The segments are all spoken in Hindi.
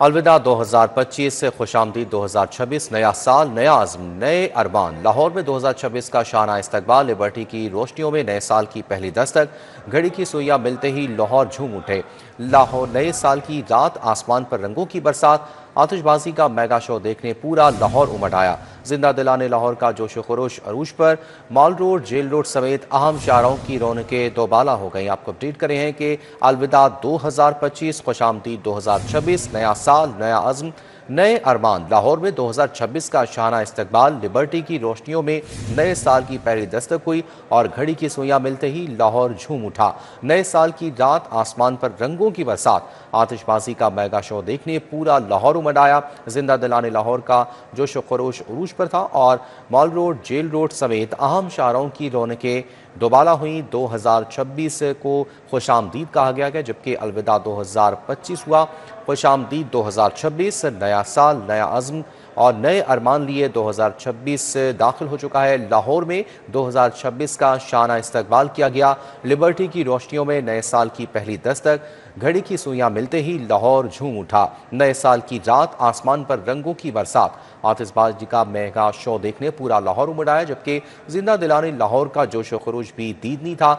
अलविदा 2025 से खुशामदीद 2026 नया साल नया अज़्म नए अरमान। लाहौर में 2026 का शाना इस्तकबाल। लिबर्टी की रोशनियों में नए साल की पहली दस्तक। घड़ी की सुइयां मिलते ही लाहौर झूम उठे। लाहौर नए साल की रात आसमान पर रंगों की बरसात। आतिशबाजी का मेगा शो देखने पूरा लाहौर उमड़ आया। जिंदा दिलाने लाहौर का जोश खरोश अरूज पर। मॉल रोड, जेल रोड समेत अहम शाहराओं की रौनकें दोबाला हो गई। आपको अपडेट करें हैं कि अलविदा 2025 खुशामदीद 2026 नया साल नया अज़्म नए अरमान। लाहौर में 2026 का शाना इस्तकबाल। लिबर्टी की रोशनियों में नए साल की पहली दस्तक हुई और घड़ी की सुइयां मिलते ही लाहौर झूम उठा। नए साल की रात आसमान पर रंगों की बरसात। आतिशबाजी का मेगा शो देखने पूरा लाहौर उमड़ आया। जिंदा दिलाने लाहौर का जोश खरोश उरूज पर था और मॉल रोड, जेल रोड समेत अहम शाहराओं की रौनकें दोबाला हुई। 2026 को खुशामदीद कहा गया जबकि अलविदा 2025 हुआ। खुशामदीद 2026 नया साल नया अज़्म और नए अरमान लिए 2026 दाखिल हो चुका है। लाहौर में 2026 का शाना इस्तकबाल किया गया। लिबर्टी की रोशनियों में नए साल की पहली दस्तक। घड़ी की सुइयां मिलते ही लाहौर झूम उठा। नए साल की रात आसमान पर रंगों की बरसात। आतिशबाजी का मेगा शो देखने पूरा लाहौर उमड़ आया जबकि जिंदा दिलाने लाहौर का जोश खरूज भी दीदनी था।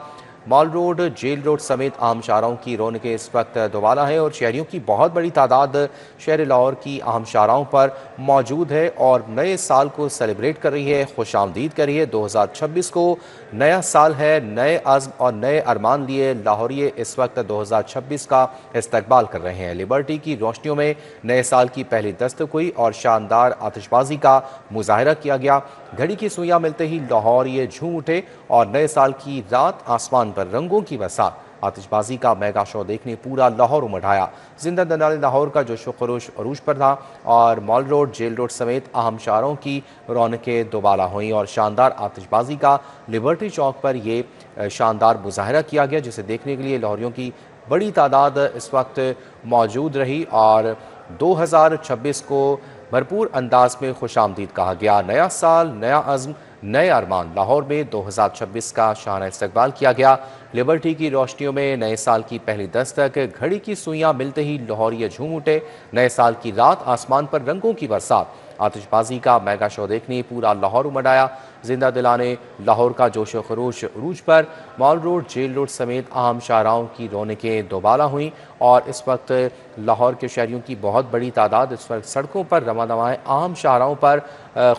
मॉल रोड, जेल रोड समेत आम शाहराओं की रौनकें इस वक्त दोबाला है और शहरियों की बहुत बड़ी तादाद शहर लाहौर की अहम शाहराओं पर मौजूद है और नए साल को सेलिब्रेट कर रही है, खुशामदीद कर रही है। 2026 को नया साल है, नए अज़्म और नए अरमान लिए लाहौरी इस वक्त 2026 का इस्तकबाल कर रहे हैं। लिबर्टी की रोशनियों में नए साल की पहली दस्तक हुई और शानदार आतिशबाजी का मुजाहरा किया गया। घड़ी की सुइयां मिलते ही लाहौरी झूम उठे और नए साल की रात आसमान पर रंगों की बरसात। आतिशबाजी का मेगा शो देखने पूरा लाहौर उमड़ आया। जिंदा दिलाने लाहौर का जोश खरोश अरूज पर था और मॉल रोड, जेल रोड समेत अहम शाहरों की रौनकें दोबाला हुई और शानदार आतिशबाजी का लिबर्टी चौक पर ये शानदार मुजाहरा किया गया जिसे देखने के लिए लाहौरियों की बड़ी तादाद इस वक्त मौजूद रही और 2026 को भरपूर अंदाज में खुशामदीद कहा गया। नया साल नया अज़्म नए अरमान। लाहौर में 2026 का शाना इस्तकबाल किया गया। लिबर्टी की रोशनियों में नए साल की पहली दस्तक। घड़ी की सुइयां मिलते ही लाहौरी झूम उठे। नए साल की रात आसमान पर रंगों की बरसात। आतिशबाजी का मेगा शो देखने पूरा लाहौर उमड़ आया। जिंदा दिलाने लाहौर का जोश खरोश अरूज पर। मॉल रोड, जेल रोड समेत अहम शाहराओं की रौनकें दोबाला हुई और इस वक्त लाहौर के शहरियों की बहुत बड़ी तादाद इस वक्त सड़कों पर रवा दवा है। अहम शाहराओं पर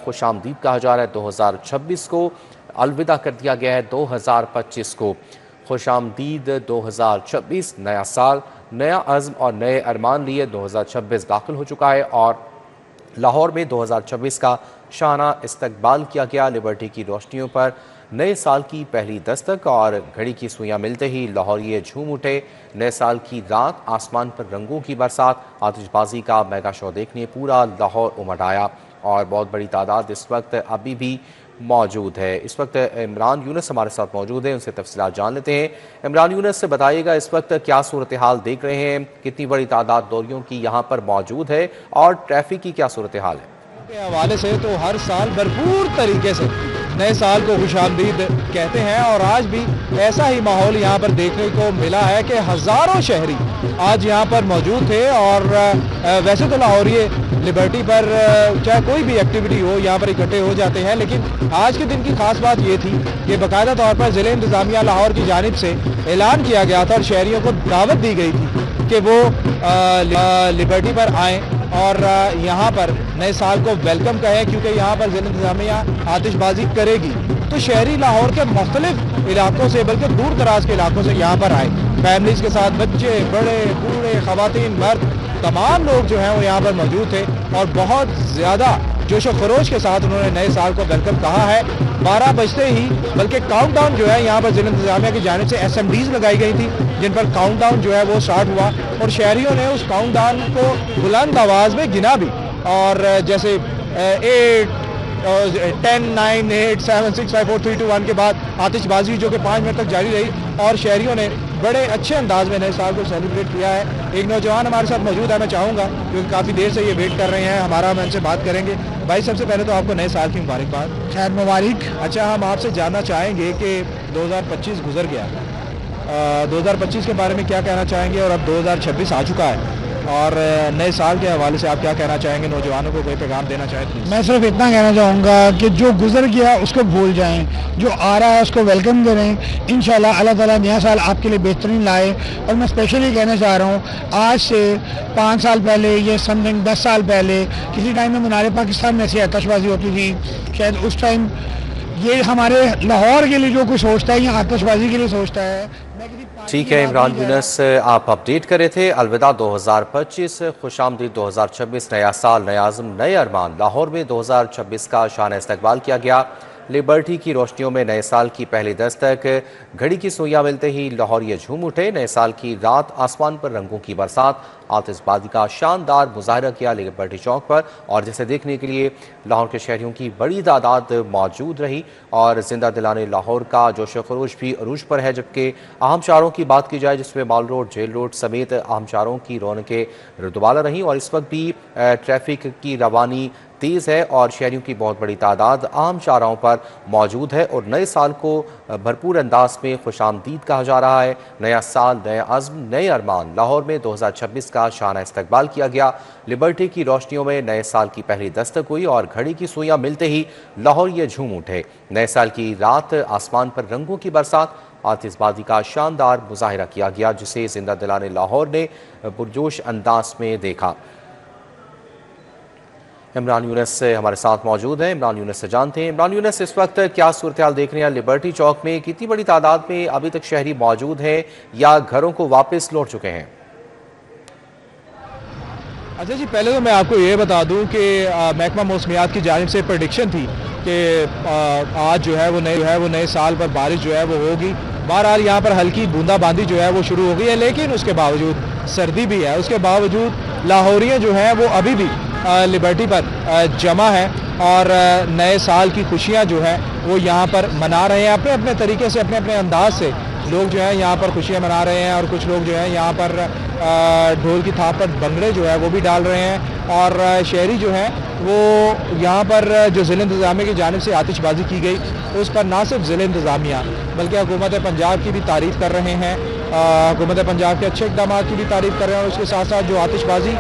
खुशामदीद कहा जा रहा है। 2026 को अलविदा कर दिया गया है। 2025 को खुशामदीद 2026 नया साल नया अज़्म और नए अरमान लिए 2026 दाखिल हो चुका है और लाहौर में 2026 का शाना इस्तकबाल किया गया। लिबर्टी की रोशनियों पर नए साल की पहली दस्तक और घड़ी की सुइयां मिलते ही लाहौरी झूम उठे। नए साल की रात आसमान पर रंगों की बरसात। आतिशबाजी का मेगा शो देखने पूरा लाहौर उमड़ आया और बहुत बड़ी तादाद इस वक्त अभी भी मौजूद है। इस वक्त इमरान यूनुस हमारे साथ मौजूद है, उनसे तफसीलात जान लेते हैं। इमरान यूनुस से बताइएगा इस वक्त क्या सूरत हाल देख रहे हैं, कितनी बड़ी तादाद दौरियों की यहाँ पर मौजूद है और ट्रैफिक की क्या सूरत हाल है? के हवाले से तो हर साल भरपूर तरीके से नए साल को खुशामदीद कहते हैं और आज भी ऐसा ही माहौल यहाँ पर देखने को मिला है कि हज़ारों शहरी आज यहाँ पर मौजूद थे और वैसे तो लाहौरी लिबर्टी पर चाहे कोई भी एक्टिविटी हो यहाँ पर इकट्ठे हो जाते हैं, लेकिन आज के दिन की खास बात ये थी कि बाकायदा तौर पर ज़िले इंतज़ामिया लाहौर की जानिब से ऐलान किया गया था और शहरियों को दावत दी गई थी कि वो लिबर्टी पर आएँ और यहाँ पर नए साल को वेलकम कहें क्योंकि यहाँ पर ज़िला इंतज़ामिया आतिशबाजी करेगी। तो शहरी लाहौर के मुख्तलिफ इलाकों से बल्कि दूर दराज के इलाकों से यहाँ पर आए, फैमिलीज़ के साथ, बच्चे, बड़े, बूढ़े, ख़वातीन, मर्द, तमाम लोग जो हैं वो यहाँ पर मौजूद थे और बहुत ज़्यादा जोश व खरोश के साथ उन्होंने नए साल को वेलकम कहा है। 12 बजते ही बल्कि काउंटडाउन जो है यहाँ पर ज़िला इंतज़ामिया की जानिब से SMDs लगाई गई थी जिन पर काउंटडाउन जो है वो स्टार्ट हुआ और शहरियों ने उस काउंटडाउन को बुलंद आवाज़ में गिना भी और जैसे 8 10 9 8 7 6 5 4 3 2 1 के बाद आतिशबाजी जो कि 5 मिनट तक जारी रही और शहरियों ने बड़े अच्छे अंदाज में नए साल को सेलिब्रेट किया है। एक नौजवान हमारे साथ मौजूद है, मैं चाहूँगा क्योंकि काफ़ी देर से ये वेट कर रहे हैं हमारा, मैं उनसे बात करेंगे। भाई सबसे पहले तो आपको नए साल की मुबारकबाद। खैर मुबारक। अच्छा, हम आपसे जानना चाहेंगे कि 2025 गुजर गया, 2025 के बारे में क्या कहना चाहेंगे और अब 2026 आ चुका है और नए साल के हवाले से आप क्या कहना चाहेंगे, नौजवानों को कोई पैगाम देना चाहें? मैं सिर्फ इतना कहना चाहूँगा कि जो गुजर गया उसको भूल जाएं, जो आ रहा है उसको वेलकम करें। इंशाल्लाह अल्लाह ताला नया साल आपके लिए बेहतरीन लाए। और मैं स्पेशली कहना चाह रहा हूँ, आज से 5 साल पहले या समथिंग 10 साल पहले किसी टाइम में मीनार पाकिस्तान में ऐसी आतशबाजी होती थी, शायद उस टाइम ये हमारे लाहौर के लिए जो कुछ सोचता है या आतशबाजी के लिए सोचता है। ठीक है इमरान यूनुस, आप अपडेट करे थे। अलविदा 2025, खुशामदीद 2026, नया साल, नया आज़म, नए अरमान। लाहौर में 2026 का शान इस्तकबाल किया गया। लिबर्टी की रोशनियों में नए साल की पहली दस्तक, घड़ी की सुइयां मिलते ही लाहौरिये झूम उठे। नए साल की रात आसमान पर रंगों की बरसात, आतिशबाजी का शानदार मुजाहरा किया लिबर्टी चौक पर, और जिसे देखने के लिए लाहौर के शहरियों की बड़ी तादाद मौजूद रही। और जिंदा दिलाने लाहौर का जोश खरोश भी अरूज पर है। जबकि अहम शाहरों की बात की जाए जिसमें माल रोड, जेल रोड समेत अहम शाहरों की रौनकें दुबाला रहीं, और इस वक्त भी ट्रैफिक की रवानी तेज़ है और शहरियों की बहुत बड़ी तादाद अहम शाहराहों पर मौजूद है। और नए साल को भरपूर अंदाज में खुशामदीद कहा जा रहा है। नया साल, नया अज़्म, नए अरमान। लाहौर में 2026 का शाना इस्तकबाल किया गया। लिबर्टी की रोशनियों में नए साल की पहली दस्तक हुई और घड़ी की सुइयां मिलते ही लाहौर ये झूम उठे। नए साल की रात आसमान पर रंगों की बरसात, आतिशबाजी का शानदार मुजाहरा किया गया, जिसे जिंदा दिलाने लाहौर ने पुरजोश अंदाज में देखा। इमरान यूनुस हमारे साथ मौजूद हैं। इमरान यूनुस से जानते हैं। इमरान यूनुस, इस वक्त क्या सूरत हाल देख रहे हैं लिबर्टी चौक में? कितनी बड़ी तादाद में अभी तक शहरी मौजूद हैं या घरों को वापस लौट चुके हैं? अच्छा जी, पहले तो मैं आपको ये बता दूं कि महकमा मौसमियात की जानिब से प्रेडिक्शन थी कि आज जो है वो नए साल पर बारिश जो है वो होगी। बहरहाल यहाँ पर हल्की बूंदाबांदी जो है वो शुरू हो गई है, लेकिन उसके बावजूद सर्दी भी है। उसके बावजूद लाहौरिये जो हैं वो अभी भी लिबर्टी पर जमा है और नए साल की खुशियाँ जो है वो यहाँ पर मना रहे हैं अपने अपने तरीके से, अपने अपने अंदाज से। लोग जो है यहाँ पर खुशियाँ मना रहे हैं और कुछ लोग जो है यहाँ पर ढोल की थाप पर भंगड़े जो है वो भी डाल रहे हैं। और शहरी जो है वो यहाँ पर जो ज़िला इंतज़ामिया की जानिब से आतिशबाजी की गई, उस पर ना सिर्फ ज़िला इंतज़ामिया बल्कि हुकूमत पंजाब की भी तारीफ़ कर रहे हैं। हुकूमत पंजाब के अच्छे इक़दाम की भी तारीफ़ कर रहे हैं। और उसके साथ साथ जो आतिशबाजी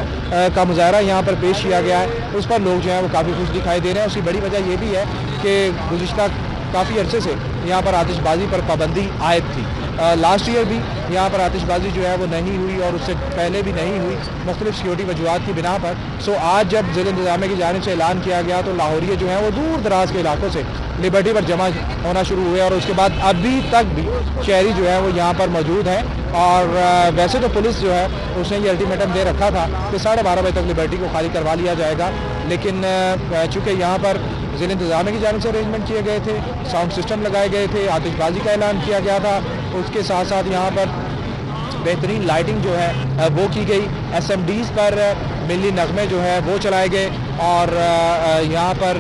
का मुजाहरा यहाँ पर पेश किया गया है, उस पर लोग जो है वो काफ़ी खुश दिखाई दे रहे हैं। उसकी बड़ी वजह ये भी है कि गुज़िश्ता काफ़ी अरसे से यहाँ पर आतिशबाजी पर पाबंदी आयद थी। लास्ट ईयर भी यहाँ पर आतिशबाजी जो है वो नहीं हुई और उससे पहले भी नहीं हुई, मुख्तलिफ सिक्योरिटी वजूहात की बिना पर। सो आज जब ज़िला इंतज़ामिया की जानिब से ऐलान किया गया तो लाहौरिये जो है वो दूर दराज के इलाकों से लिबर्टी पर जमा होना शुरू हुए। और उसके बाद अभी तक भी शहरी जो है वो यहाँ पर मौजूद हैं। और वैसे तो पुलिस जो है उसने ये अल्टीमेटम दे रखा था कि 12:30 बजे तक लिबर्टी को खाली करवा लिया जाएगा, लेकिन चूँकि यहाँ पर ज़िला इंतज़ामिया की जानिब से अरेंजमेंट किए गए थे, साउंड सिस्टम लगाए गए थे, आतिशबाजी का ऐलान किया गया था, उसके साथ साथ यहाँ पर बेहतरीन लाइटिंग जो है वो की गई। SMDs पर मिली नगमे जो है वो चलाए गए और यहाँ पर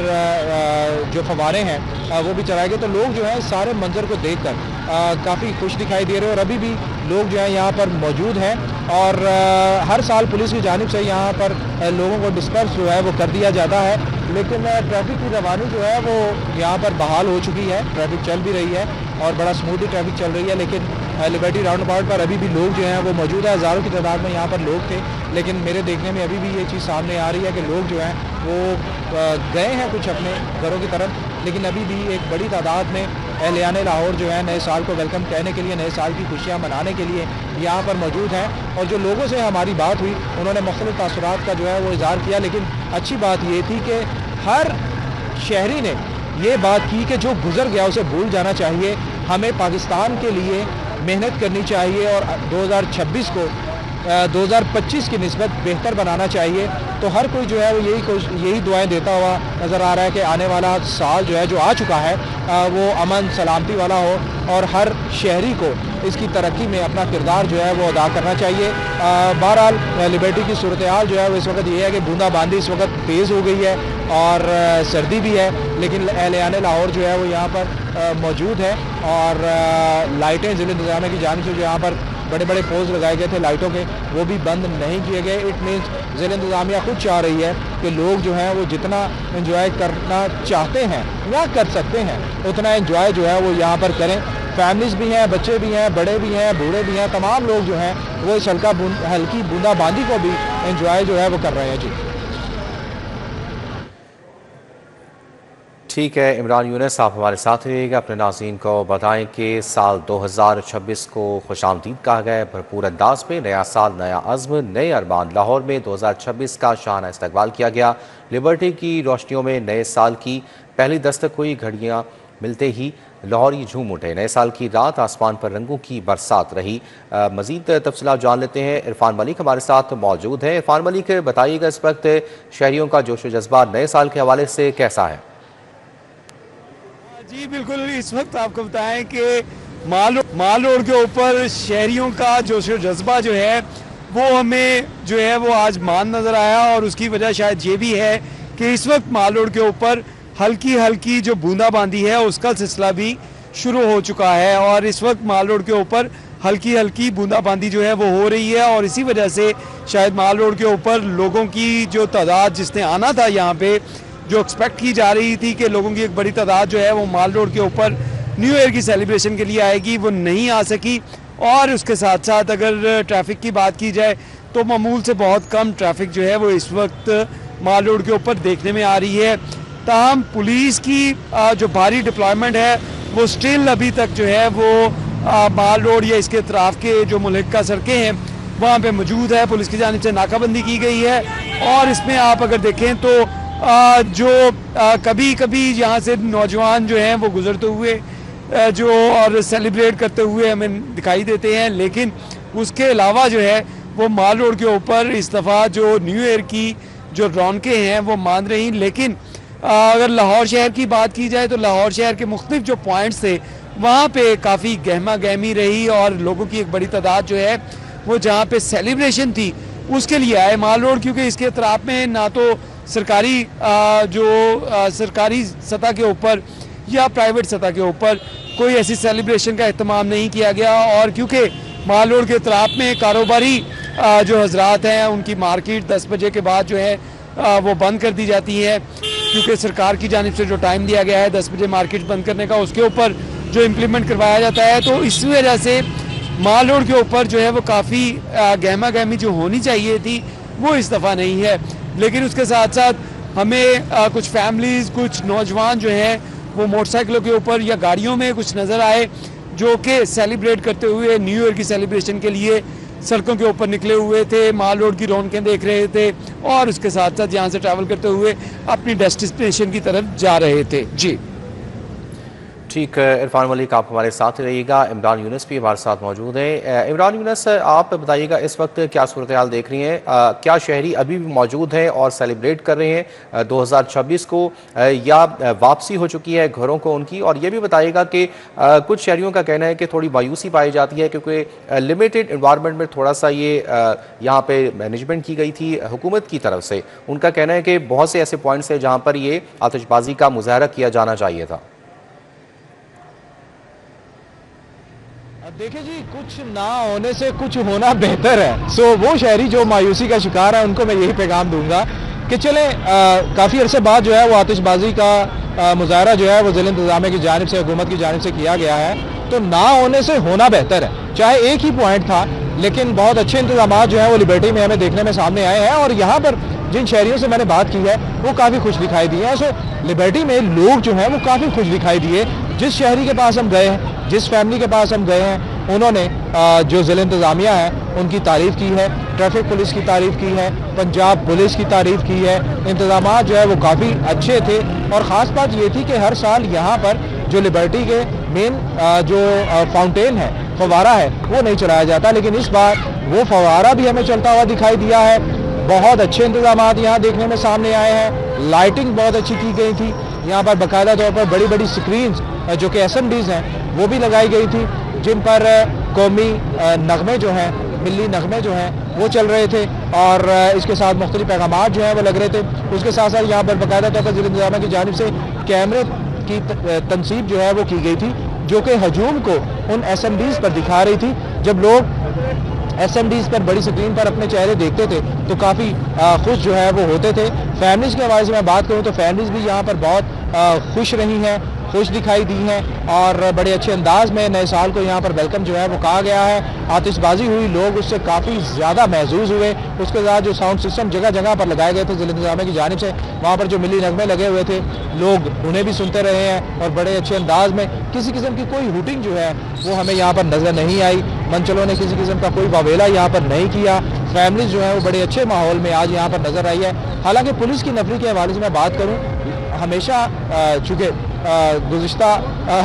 जो फवारे हैं वो भी चलाए गए। तो लोग जो है सारे मंजर को देखकर काफ़ी खुश दिखाई दे रहे हैं और अभी भी लोग जो है यहाँ पर मौजूद हैं। और हर साल पुलिस की जानिब से यहाँ पर लोगों को डिस्पर्स जो है वो कर दिया जाता है, लेकिन ट्रैफिक की रवानी जो है वो यहाँ पर बहाल हो चुकी है। ट्रैफिक चल भी रही है और बड़ा स्मूथली ट्रैफिक चल रही है, लेकिन लिबर्टी राउंड अबाउट पर अभी भी लोग जो हैं वो मौजूद है। हज़ारों की तादाद में यहाँ पर लोग थे, लेकिन मेरे देखने में अभी भी ये चीज़ सामने आ रही है कि लोग जो हैं वो गए हैं कुछ अपने घरों की तरफ, लेकिन अभी भी एक बड़ी तादाद में अहलियाने लाहौर जो है नए साल को वेलकम कहने के लिए, नए साल की खुशियाँ मनाने के लिए यहाँ पर मौजूद हैं। और जो लोगों से हमारी बात हुई उन्होंने मुख्तलिफ तासुरात का जो है वो इज़हार किया, लेकिन अच्छी बात ये थी कि हर शहरी ने ये बात की कि जो गुजर गया उसे भूल जाना चाहिए, हमें पाकिस्तान के लिए मेहनत करनी चाहिए और 2026 को 2025 की निस्बत बेहतर बनाना चाहिए। तो हर कोई जो है वो यही दुआएं देता हुआ नज़र आ रहा है कि आने वाला साल जो है जो आ चुका है वो अमन सलामती वाला हो और हर शहरी को इसकी तरक्की में अपना किरदार जो है वो अदा करना चाहिए। बहरहाल लिबर्टी की सूरत हाल जो है वो इस वक्त ये है कि बूंदाबांदी इस वक्त तेज़ हो गई है और सर्दी भी है, लेकिन अहलियाने लाहौर जो है वो यहाँ पर मौजूद है। और लाइटें ज़िला इंतज़ामिया की जानिब से जो यहाँ पर बड़े बड़े पोज लगाए गए थे लाइटों के, वो भी बंद नहीं किए गए। इट मीन्स ज़िला इंतज़ामिया खुद चाह रही है कि लोग जो हैं वो जितना एंजॉय करना चाहते हैं या कर सकते हैं उतना एंजॉय जो है वो यहाँ पर करें। फैमिलीज़ भी हैं, बच्चे भी हैं, बड़े भी हैं, बूढ़े भी हैं, तमाम लोग जो हैं वो इस हल्की बूंदाबांदी को भी एंजॉय जो है वो कर रहे हैं। जी ठीक है इमरान यूनुस, आप हमारे साथ रहिएगा। अपने नाज़रीन को बताएं कि साल 2026 को खुशामदीद कहा गया है। भरपूर अंदाज में नया साल, नया अज़्म, नए अरमान। लाहौर में 2026 का शाहाना इस्तकबाल किया गया। लिबर्टी की रोशनियों में नए साल की पहली दस्तक हुई। घड़ियाँ मिलते ही लाहौरी झूम उठे। नए साल की रात आसमान पर रंगों की बरसात रही। मज़ीद तफसीलात जान लेते हैं। इरफान मलिक हमारे साथ मौजूद हैं। इरफान मलिक, बताइएगा इस वक्त शहरियों का जोश व जज्बा नए साल के हवाले से कैसा है? जी बिल्कुल, इस वक्त आपको बताएं कि माल रोड के ऊपर शहरियों का जोश व जज्बा जो है वो हमें जो है वो आज मान नज़र आया। और उसकी वजह शायद ये भी है कि इस वक्त माल रोड के ऊपर हल्की हल्की जो बूंदाबांदी है उसका सिलसिला भी शुरू हो चुका है। और इस वक्त माल रोड के ऊपर हल्की हल्की बूंदाबांदी जो है वो हो रही है। और इसी वजह से शायद माल रोड के ऊपर लोगों की जो तादाद जिसने आना था यहाँ पे, जो एक्सपेक्ट की जा रही थी कि लोगों की एक बड़ी तादाद जो है वो माल रोड के ऊपर न्यू ईयर की सेलिब्रेशन के लिए आएगी, वो नहीं आ सकी। और उसके साथ साथ अगर ट्रैफिक की बात की जाए तो मामूल से बहुत कम ट्रैफिक जो है वो इस वक्त माल रोड के ऊपर देखने में आ रही है। ताहम पुलिस की जो भारी डिप्लॉयमेंट है वो स्टिल अभी तक जो है वो माल रोड या इसके अतराफ के जो मुल्का सड़कें हैं वहाँ पे मौजूद है। पुलिस की जानिब से नाकाबंदी की गई है। और इसमें आप अगर देखें तो कभी कभी यहाँ से नौजवान जो हैं वो गुजरते हुए जो और सेलिब्रेट करते हुए हमें दिखाई देते हैं। लेकिन उसके अलावा जो है वो माल रोड के ऊपर इस दफ़ा जो न्यू ईयर की जो रौनकें हैं वो मान रही। लेकिन अगर लाहौर शहर की बात की जाए तो लाहौर शहर के मुख्तलिफ जो पॉइंट्स थे वहाँ पे काफ़ी गहमा गहमी रही। और लोगों की एक बड़ी तादाद जो है वो जहाँ पे सेलिब्रेशन थी उसके लिए आए माल रोड, क्योंकि इसके अतराफ में ना तो सरकारी सरकारी सतह के ऊपर या प्राइवेट सतह के ऊपर कोई ऐसी सेलिब्रेशन का एहतमाम नहीं किया गया। और क्योंकि माल रोड के अतराफ में कारोबारी जो हजरात हैं उनकी मार्केट 10 बजे के बाद जो है वो बंद कर दी जाती है, क्योंकि सरकार की जानिब से जो टाइम दिया गया है 10 बजे मार्केट बंद करने का, उसके ऊपर जो इम्प्लीमेंट करवाया जाता है। तो इस वजह से माल रोड के ऊपर जो है वो काफ़ी गहमा गहमी जो होनी चाहिए थी वो इस दफ़ा नहीं है। लेकिन उसके साथ साथ हमें कुछ फैमिलीज़, कुछ नौजवान जो हैं वो मोटरसाइकिलों के ऊपर या गाड़ियों में कुछ नज़र आए जो कि सेलिब्रेट करते हुए न्यू ईयर की सेलिब्रेशन के लिए सड़कों के ऊपर निकले हुए थे, माल रोड की रौनकें देख रहे थे और उसके साथ साथ यहाँ से ट्रैवल करते हुए अपनी डेस्टिनेशन की तरफ जा रहे थे। जी ठीक है इरफान मलिक, आप हमारे साथ रहिएगा। इमरान यूनुस भी हमारे साथ मौजूद हैं। इमरान यूनुस, आप बताइएगा इस वक्त क्या सूरत हाल देख रही हैं? क्या शहरी अभी भी मौजूद हैं और सेलिब्रेट कर रहे हैं 2026 को, या वापसी हो चुकी है घरों को उनकी? और ये भी बताइएगा कि कुछ शहरियों का कहना है कि थोड़ी मायूसी पाई जाती है क्योंकि लिमिटेड इन्वायरमेंट में थोड़ा सा ये यहाँ पे मैनेजमेंट की गई थी हुकूमत की तरफ से। उनका कहना है कि बहुत से ऐसे पॉइंट्स हैं जहाँ पर ये आतिशबाजी का मुजाहरा किया जाना चाहिए था। देखिए जी, कुछ ना होने से कुछ होना बेहतर है। सो वो शहरी जो मायूसी का शिकार है उनको मैं यही पैगाम दूंगा कि चले काफ़ी अरसे बाद जो है वो आतिशबाजी का मुजाहरा जो है वो ज़िला इंतज़ामिया की जानिब से, हुकूमत की जानिब से किया गया है। तो ना होने से होना बेहतर है। चाहे एक ही पॉइंट था लेकिन बहुत अच्छे इंतजाम जो है वो लिबर्टी में हमें देखने में सामने आए हैं। और यहाँ पर जिन शहरियों से मैंने बात की है वो काफ़ी खुश दिखाई दिए हैं। सो लिबर्टी में लोग जो हैं वो काफ़ी खुश दिखाई दिए। जिस शहरी के पास हम गए हैं, जिस फैमिली के पास हम गए हैं, उन्होंने जो ज़िला इंतज़ामिया है उनकी तारीफ़ की है, ट्रैफिक पुलिस की तारीफ़ की है, पंजाब पुलिस की तारीफ़ की है। इंतज़ाम जो है वो काफ़ी अच्छे थे। और ख़ास बात ये थी कि हर साल यहाँ पर जो लिबर्टी के मेन जो फाउंटेन है, फव्वारा है, वो नहीं चलाया जाता, लेकिन इस बार वो फव्वारा भी हमें चलता हुआ दिखाई दिया है। बहुत अच्छे इंतजाम यहाँ देखने में सामने आए हैं। लाइटिंग बहुत अच्छी की गई थी। यहाँ पर बाकायदा तौर पर बड़ी बड़ी स्क्रीन्स जो कि SMDs हैं वो भी लगाई गई थी, जिन पर कौमी नगमे जो हैं, मिली नगमे जो हैं वो चल रहे थे। और इसके साथ मुख्तलिफ पैगामात जो हैं वो लग रहे थे। उसके साथ साथ यहाँ पर बाकायदा तौर पर ज़िला इंतज़ामिया की जानिब से कैमरे की तनसीब जो है वो की गई थी, जो कि हजूम को उन SMDs पर दिखा रही थी। जब लोग SMDs पर बड़ी स्क्रीन पर अपने चेहरे देखते थे तो काफ़ी खुश जो है वो होते थे। फैमिलीज़ के हवाले से मैं बात करूँ तो फैमिलीज़ भी यहाँ पर बहुत खुश रही हैं। खुश दिखाई दी हैं और बड़े अच्छे अंदाज में नए साल को यहाँ पर वेलकम जो है वो कहा गया है। आतिशबाजी हुई, लोग उससे काफ़ी ज़्यादा महसूस हुए। उसके बाद जो साउंड सिस्टम जगह जगह पर लगाए गए थे ज़िला इंतज़ामिया की जानिब से, वहाँ पर जो मिली नगमे लगे हुए थे, लोग उन्हें भी सुनते रहे हैं और बड़े अच्छे अंदाज में। किसी किस्म की कोई हुटिंग जो है वो हमें यहाँ पर नज़र नहीं आई। मंचलों ने किसी किस्म का कोई वावेला यहाँ पर नहीं किया। फैमिलीज जो है वो बड़े अच्छे माहौल में आज यहाँ पर नज़र आई है। हालांकि पुलिस की नफरी के हवाले से मैं बात करूँ, हमेशा चूँकि गुज़िश्ता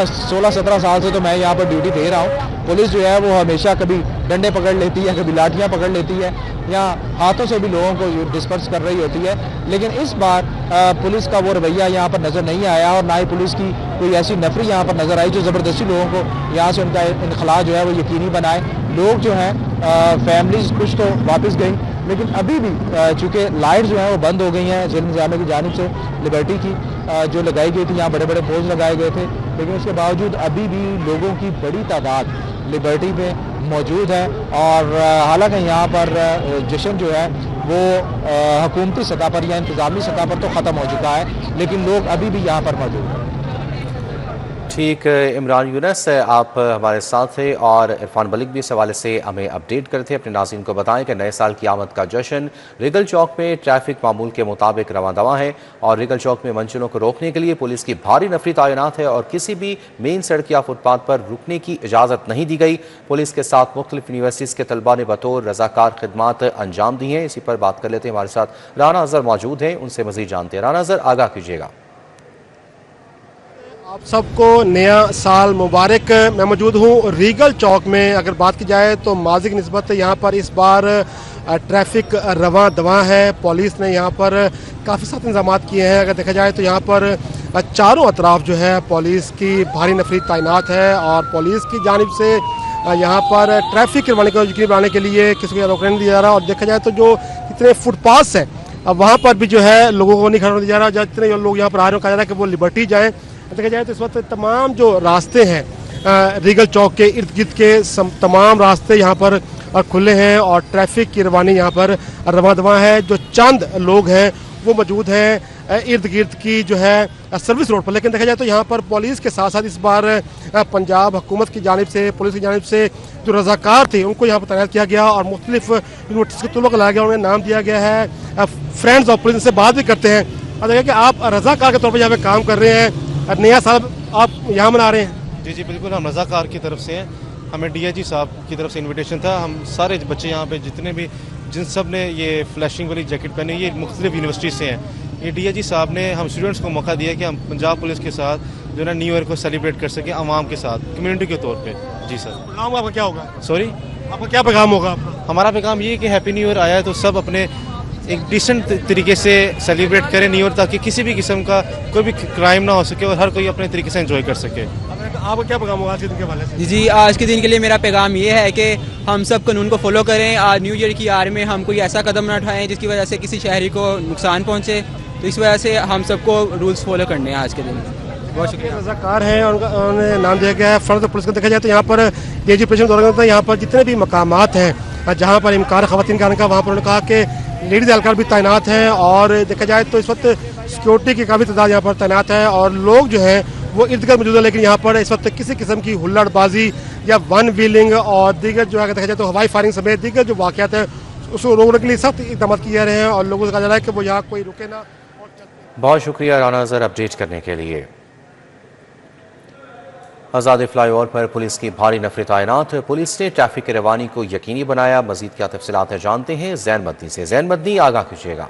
16-17 साल से तो मैं यहाँ पर ड्यूटी दे रहा हूँ, पुलिस जो है वो हमेशा कभी डंडे पकड़ लेती है, कभी लाठियाँ पकड़ लेती है या हाथों से भी लोगों को डिस्पर्स कर रही होती है। लेकिन इस बार पुलिस का वो रवैया यहाँ पर नज़र नहीं आया और ना ही पुलिस की कोई ऐसी नफरी यहाँ पर नज़र आई जो ज़बरदस्ती लोगों को यहाँ से उनका इनखला जो है वो यकीनी बनाए। लोग जो हैं फैमिलीज कुछ तो वापस गई, लेकिन अभी भी चूँकि लाइट जो है वो बंद हो गई हैं ज़िला इंतज़ामिया की जानिब से। लिबर्टी की जो लगाई गई थी, यहाँ बड़े बड़े पोज लगाए गए थे, लेकिन उसके बावजूद अभी भी लोगों की बड़ी तादाद लिबर्टी में मौजूद है। और हालांकि यहाँ पर जश्न जो है वो हुकूमती सतह पर या इंतज़ामी सतह पर तो ख़त्म हो चुका है, लेकिन लोग अभी भी यहाँ पर मौजूद हैं। ठीक, इमरान यूनुस आप हमारे साथ थे और इरफान मलिक भी इस हवाले से हमें अपडेट करते थे। अपने नाज़रीन को बताएं कि नए साल की आमद का जश्न रिगल चौक में ट्रैफिक मामूल के मुताबिक रवां दवा है और रिगल चौक में मंचलों को रोकने के लिए पुलिस की भारी नफरी तैनात है और किसी भी मेन सड़क या फुटपाथ पर रुकने की इजाज़त नहीं दी गई। पुलिस के साथ मुख्तलिफ यूनिवर्सिटीज़ के तलबा ने बतौर रजाकार खिदमात अंजाम दी हैं। इसी पर बात कर लेते हैं, हमारे साथ राना अज़हर मौजूद हैं, उनसे मज़ीद जानते हैं। राना अज़हर, आगाह कीजिएगा। आप सबको नया साल मुबारक। मैं मौजूद हूँ रीगल चौक में। अगर बात की जाए तो माजी की निस्बत यहाँ पर इस बार ट्रैफिक रवां दवां है। पुलिस ने यहाँ पर काफ़ी सारे इंतजाम किए हैं। अगर देखा जाए तो यहाँ पर चारों अतराफ जो है पुलिस की भारी नफरी तैनात है और पुलिस की जानिब से यहाँ पर ट्रैफिक करवाने को यकीनी बनाने के लिए किसी को रोकने नहीं दिया जा रहा। और देखा जाए तो जो इतने फुटपाथ हैं अब वहाँ पर भी जो है लोगों को नहीं खड़ा दिया जा रहा। जितने लोग यहाँ पर आ रहे हैं कहा जा रहा है कि वो लिबर्टी जाएँ। देखा जाए तो इस वक्त तमाम जो रास्ते हैं रीगल चौक के इर्द गिर्द के तमाम रास्ते यहाँ पर खुले हैं और ट्रैफिक की रवानी यहाँ पर रवां दवां है। जो चंद लोग हैं वो मौजूद हैं इर्द गिर्द की जो है सर्विस रोड पर। लेकिन देखा जाए तो यहाँ पर पुलिस के साथ साथ इस बार पंजाब हुकूमत की जानिब से, पुलिस की जानिब से जो रजाकार थे उनको यहाँ पर तैनात किया गया और मुख्तलिफ यूनिवर्सिटीज़ के तुल्लों को लाया गया। उन्हें नाम दिया गया है फ्रेंड्स ऑफ पुलिस। से बात भी करते हैं और देखा कि आप रजाकार के तौर पर यहाँ पर काम कर रहे हैं, नया साल आप यहाँ मना रहे हैं। जी बिल्कुल, हम रज़ाकार की तरफ से हैं। हमें डीआईजी साहब की तरफ से इनविटेशन था। हम सारे बच्चे यहाँ पे जितने भी जिन सब ने ये फ्लैशिंग वाली जैकेट पहनी, ये मुख्तलिफ यूनिवर्सिटी से हैं। ये डीआईजी साहब ने हम स्टूडेंट्स को मौका दिया कि हम पंजाब पुलिस के साथ जो है न्यू ईयर को सेलिब्रेट कर सकें आवाम के साथ, कम्युनिटी के तौर पर। जी सर। पैगाम आपका क्या होगा? सॉरी, आपका क्या पैगाम होगा? हमारा पैगाम ये है कि हैप्पी न्यू ईयर आया है तो सब अपने एक डिसेंट तरीके से सेलिब्रेट करें न्यू ईयर, ताकि किसी भी किस्म का कोई भी क्राइम ना हो सके और हर कोई अपने तरीके से एंजॉय कर सके। आपका क्या पैगाम होगा आज के दिन के हवाले से? जी, आज के दिन के लिए मेरा पैगाम ये है कि हम सब कानून को फॉलो करें। आज न्यू ईयर की आड़ में हम कोई ऐसा कदम ना उठाएं जिसकी वजह से किसी शहरी को नुकसान पहुंचे। तो इस वजह से हम सबको रूल्स फॉलो करने हैं आज के दिन। बहुत शुक्रिया। रज़ाकार हैं, उन्हें नाम दिया गया है फर्द पुलिस को। देखा जाए तो यहाँ पर डीआईजी ऑपरेशन दौरान होता है, यहाँ पर जितने भी मकामात हैं जहाँ पर इम्कार ख़वातीन का आने का, वहाँ पर उन्होंने कहा कि लेडीज़ एहलकार भी तैनात हैं। और देखा जाए तो इस वक्त सिक्योरिटी की काफ़ी तादाद यहाँ पर तैनात है और लोग जो हैं वो इर्द गिर्द मौजूद है। लेकिन यहाँ पर इस वक्त किसी किस्म की हुल्लड़बाजी या वन व्हीलिंग और दीगर जो है देखा जाए तो हवाई फायरिंग समेत दीगर जो वाक़यात हैं उसको रोकने के लिए सख्त इक़दाम किए जा रहे हैं और लोगों से कहा जा रहा है कि वो यहाँ कोई रुके ना। बहुत शुक्रिया राना अज़हर अपडेट करने के लिए। आज़ादी फ्लाईओवर पर पुलिस की भारी नफरी तैनात। पुलिस ने ट्रैफिक की रवानी को यकीनी बनाया। मजीद क्या तफसीलात है जानते हैं ज़ैन मदनी से। ज़ैन मदनी, आगाह कीजिएगा।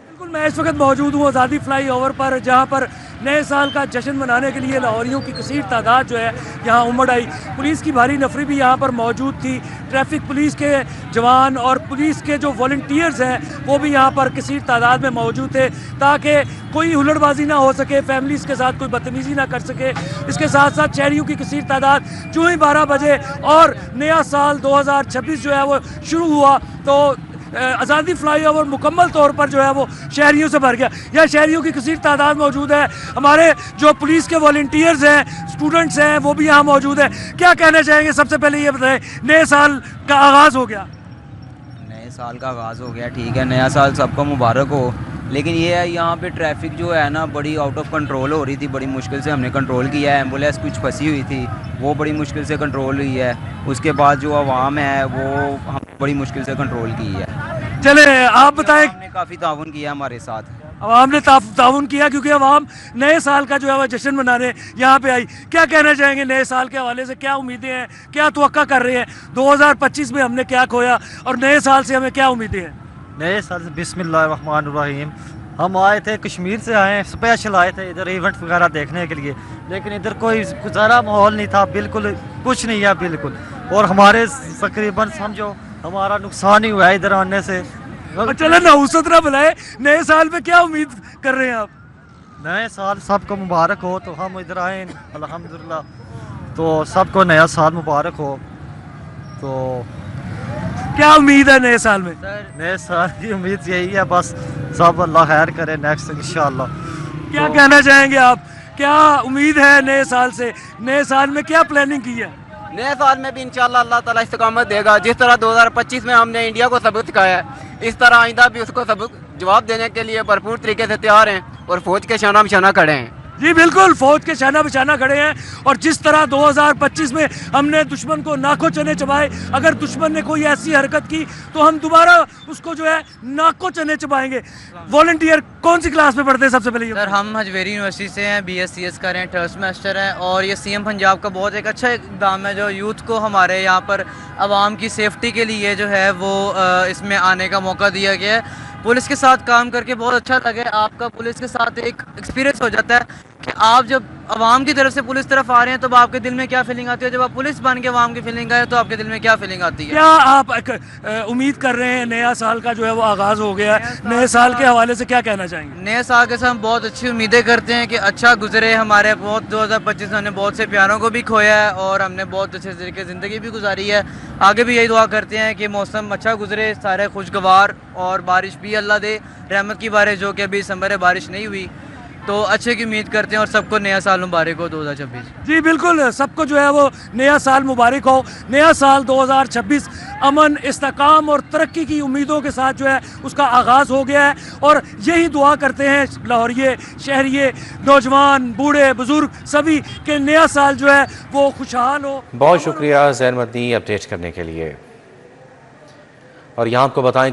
बिल्कुल, मैं इस वक्त मौजूद हूँ आज़ादी फ्लाईओवर पर, जहाँ पर नए साल का जश्न मनाने के लिए लाहौरियों की कसीर तादाद जो है यहाँ उमड़ आई। पुलिस की भारी नफरी भी यहाँ पर मौजूद थी। ट्रैफिक पुलिस के जवान और पुलिस के जो वॉलंटियर्स हैं वो भी यहाँ पर कसीर तादाद में मौजूद थे ताकि कोई हुल्लड़बाजी ना हो सके, फैमिलीज़ के साथ कोई बदतमीज़ी ना कर सके। इसके साथ साथ शहरियों की कसीर तादाद जो ही 12 बजे और नया साल 2026 जो है वो शुरू हुआ तो आज़ादी फ्लाईओवर मुकम्मल तौर पर जो है वो शहरियों से भर गया। यह शहरियों की कसीर तादाद मौजूद है। हमारे जो पुलिस के वॉलंटियर्स हैं, स्टूडेंट्स हैं, वो भी यहाँ मौजूद है। क्या कहना चाहेंगे? सबसे पहले ये बताएं, नए साल का आगाज़ हो गया। नए साल का आगाज़ हो गया, ठीक है। नया साल सबको मुबारक हो। लेकिन ये है यहाँ पे ट्रैफिक जो है ना बड़ी आउट ऑफ कंट्रोल हो रही थी, बड़ी मुश्किल से हमने कंट्रोल किया है। एम्बुलेंस कुछ फंसी हुई थी, वो बड़ी मुश्किल से कंट्रोल हुई है। उसके बाद जो आवाम है वो हम बड़ी मुश्किल से कंट्रोल की है। चले आप बताएं। हमने काफ़ी ताउन किया हमारे साथ। अवाम ने ताउन किया क्योंकि अवाम नए साल का जो है वह जश्न मनाने यहाँ पे आई। क्या कहना चाहेंगे नए साल के हवाले से, क्या उम्मीदें हैं, क्या तवक्का कर रहे हैं? 2025 में हमने क्या खोया और नए साल से हमें क्या उम्मीदें हैं? नए साल से बिस्मिल्लाहिर्रहमानिर्रहीम। हम आए थे कश्मीर से, आए स्पेशल आए थे इधर इवेंट वगैरह देखने के लिए, लेकिन इधर कोई ज़रा माहौल नहीं था, बिल्कुल कुछ नहीं है बिल्कुल। और हमारे तकरीबन समझो हमारा नुकसान ही हुआ है इधर आने से। चलो नहुसत ना बुलाए, नए साल में क्या उम्मीद कर रहे हैं आप? नए साल सबको मुबारक हो, तो हम इधर आए अल्हम्दुलिल्लाह, तो सबको नया साल मुबारक हो। तो क्या उम्मीद है नए साल में? नए साल की उम्मीद यही है, बस सब अल्लाह खैर करे नेक्स्ट इंशाल्लाह। क्या कहना चाहेंगे आप, क्या उम्मीद है नए साल से? नए साल में क्या प्लानिंग की है? नए साल में भी इंशाल्लाह अल्लाह ताला इस्तकामत देगा। जिस तरह 2025 में हमने इंडिया को सबक सिखाया है, इस तरह आइंदा भी उसको सबक जवाब देने के लिए भरपूर तरीके से तैयार हैं और फौज के शाना बिशाना खड़े हैं। जी बिल्कुल, फौज के शाना बिशाना खड़े हैं। और जिस तरह 2025 में हमने दुश्मन को नाको चने चबाए, अगर दुश्मन ने कोई ऐसी हरकत की तो हम दोबारा उसको जो है नाको चने चबाएंगे। वॉलंटियर कौन सी क्लास में पढ़ते हैं सबसे पहले? सर हम हजवेरी यूनिवर्सिटी से हैं, BScs कर रहे हैं, थर्ड सेमेस्टर हैं। और ये CM पंजाब का बहुत एक अच्छा इकदाम है जो यूथ को हमारे यहाँ पर आवाम की सेफ्टी के लिए जो है वो इसमें आने का मौका दिया गया है। पुलिस के साथ काम करके बहुत अच्छा लगे। आपका पुलिस के साथ एक एक्सपीरियंस हो जाता है कि आप जब आवाम की तरफ से पुलिस तरफ आ रहे हैं तो आपके दिल में क्या फीलिंग आती है, जब आप पुलिस बन के आवाम की फीलिंग आए तो आपके दिल में क्या फीलिंग आती है? क्या आप उम्मीद कर रहे हैं, नया साल का जो है वो आगाज हो गया है, नए साल के हवाले से क्या कहना चाहेंगे? नए साल के साथ हम बहुत अच्छी उम्मीदें करते हैं कि अच्छा गुजरे हमारे। बहुत 2025 में हमने बहुत से प्यारों को भी खोया है और हमने बहुत अच्छे तरीके ज़िंदगी भी गुजारी है। आगे भी यही दुआ करते हैं कि मौसम अच्छा गुजरे, सारे खुशगवार, और बारिश भी अल्लाह दे, रहमत की बारिश, जो कि अभी दिसंबर में बारिश नहीं हुई। तो अच्छे की उम्मीद करते हैं और सबको नया साल मुबारक हो 2026। जी बिल्कुल, सबको जो है वो नया साल मुबारक हो। नया साल 2026 अमन, इस्तेकाम और तरक्की की उम्मीदों के साथ जो है उसका आगाज़ हो गया है। और यही दुआ करते हैं लाहौरिये, शहरिये, नौजवान, बूढ़े, बुजुर्ग सभी के नया साल जो है वो खुशहाल हो। बहुत शुक्रिया ज़ैन मदनी अपडेट करने के लिए। और यहाँ आपको बताएं कि